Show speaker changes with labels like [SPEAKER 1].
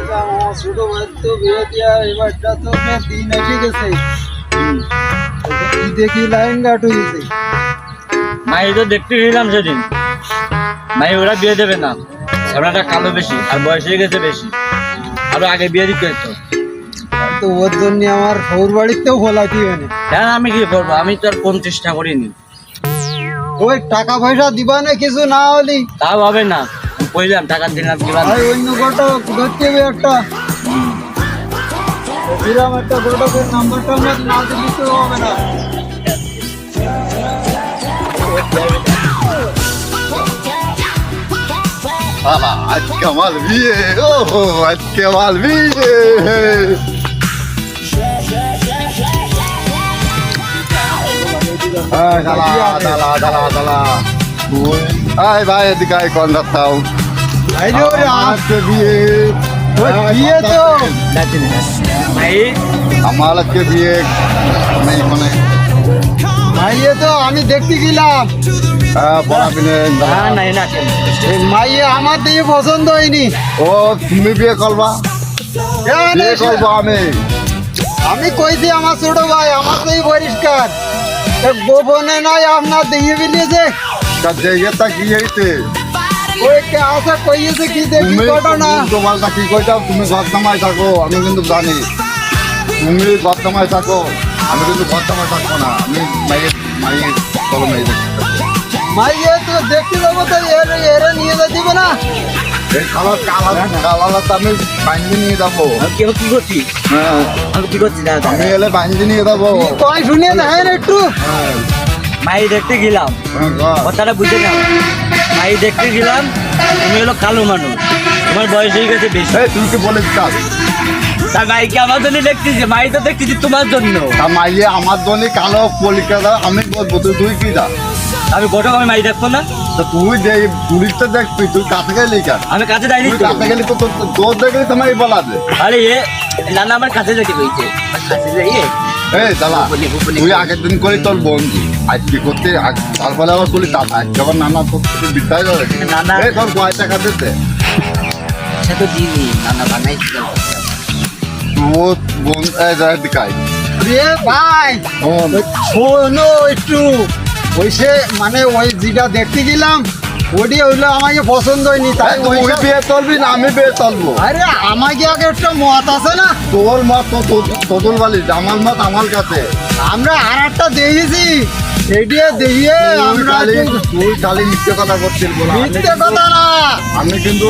[SPEAKER 1] ছোট ভাই তো বিয়ে দিয়া এবারটা তো দিন এসে গেছে। দেখি লাইন গাট হয়েছে।
[SPEAKER 2] মাই তো দেখতে গেলাম সেদিন, মাই ওরা বিয়ে দেবে না, সামনেটা কালো বেশি আর বয়স হয়ে গেছে বেশি, আরো আগে বিয়ে দিতে হতো।
[SPEAKER 1] তো ওর জন্য আমার সৌর বাড়িতেও খোলা কি মানে।
[SPEAKER 2] কেন আমি কি করবো, আমি তো আর কোন চেষ্টা করিনি।
[SPEAKER 1] ওই টাকা পয়সা দিবা না কিছু না হলি
[SPEAKER 2] তাও হবে না, কইলাম টাকা দিলাম দিলাম।
[SPEAKER 1] ভাই অন্য ঘটক ধরতে হবে একটা বিরাম একটা ঘটকের নাম্বারটা আমার না দিলে তো হবে না।
[SPEAKER 3] आज कमाल भी है ओहो आज कमाल भी है আয় ভাই এদিকে আয় কল রাখতাও
[SPEAKER 1] ভাই রে ওরে
[SPEAKER 3] আজকে বিয়ে
[SPEAKER 1] বিয়ে তো
[SPEAKER 2] মাই
[SPEAKER 3] আমার আজকে বিয়ে নেই মানে
[SPEAKER 1] মাইয়ে তো আমি দেখতে গেলাম।
[SPEAKER 3] বলা বিনে
[SPEAKER 2] না নাই না কেন
[SPEAKER 1] এই মাইয়ে আমার দিয়ে পছন্দ হয়নি।
[SPEAKER 3] ও তুমি বিয়ে করবা
[SPEAKER 1] কেন
[SPEAKER 3] বিয়ে করবো
[SPEAKER 1] আমি কইছি আমার ছোট ভাই আমার তো পরিষ্কার গোপনে নাই আপনার দিয়ে বেরিয়েছে।
[SPEAKER 3] জায়গাটা কি হইতে
[SPEAKER 1] ওই কে আসা কইয়েছে কি দেখি
[SPEAKER 3] তুমি
[SPEAKER 1] ঘটনা।
[SPEAKER 3] তোমারটা কি কইতাও তুমি গদ্দামায় থাকো আমি কিন্তু জানি তুমি গদ্দামায় থাকো আমি কিন্তু গদ্দামায় থাকবো না আমি মাইয়ের চলো মেয়ে
[SPEAKER 1] মাইয়ে তো দেখতে যাবো তো এরে নিয়ে দিবে না।
[SPEAKER 3] এই কালারটা আমি বাইন্দি নিয়ে যাবো
[SPEAKER 2] কি করছি,
[SPEAKER 3] হ্যাঁ
[SPEAKER 2] আমি কি করছি দাদা?
[SPEAKER 3] আমি এলে বাইন্দি নিয়ে যাবো
[SPEAKER 1] কয় শুনে দেখেন একটু।
[SPEAKER 3] হ্যাঁ
[SPEAKER 2] মাই দেখতে গেলাম, কথাটা বুঝে নাও। মাই দেখতে গেলাম, তুমি হলো কালো মানুষ, তোমার বয়স হয়ে গেছে বেশি।
[SPEAKER 3] এই তুই কি বলে দিতাস
[SPEAKER 2] তা মাইকে আমার জন্য দেখতেছি, মাই তো দেখতেছি তোমার জন্য।
[SPEAKER 3] তা মাইয়ে আমার জন্য কালো পলিকা আমি বলবো তুই কি দা
[SPEAKER 2] আমি ঘটক, আমি মাই দেখবো না?
[SPEAKER 3] তা তুই পুলিশটা দেখবি তুই কাছে গেলি কেন
[SPEAKER 2] আমি কাছে যাইনি
[SPEAKER 3] তুই
[SPEAKER 2] তো।
[SPEAKER 3] কাছে গেলি তো তোর দেখলি তোমার বলা যে
[SPEAKER 2] আরে এ নানা আমার কাছে যেতে বলছে, কাছে যাই
[SPEAKER 3] এই দাদা তুই আগের দিন করে তোর বন্ধু আজকে করতে তারপরে আবার বলি দাদা আজকে আবার নানা তোর বিদ্যায় যাবে
[SPEAKER 2] নানা।
[SPEAKER 3] এই তোর কয় টাকা দিতে
[SPEAKER 2] সে তো দিইনি, নানা বানাইছিল।
[SPEAKER 3] ও বোন দিকাই
[SPEAKER 1] রে ভাই শোনো একটু ওই সে মানে ওই যেটা দেখতে গেলাম ওটি হইলো আমাকে পছন্দ হয়নি তাই
[SPEAKER 3] তুই
[SPEAKER 1] ওইসব-
[SPEAKER 3] বিয়ে চলবি না আমি বিয়ে চলবো
[SPEAKER 1] আরে আমাকে আগে একটা মত আছে না।
[SPEAKER 3] তোর মত তোদুল বালিশ আমার মত আমার কাছে
[SPEAKER 1] আমরা আর একটা দেখেছি সেটিয়ে দেখিয়ে আমরা
[SPEAKER 3] তুই খালি মিথ্যে কথা করছিস বলা
[SPEAKER 1] মিথ্যে কথা না
[SPEAKER 3] আমি কিন্তু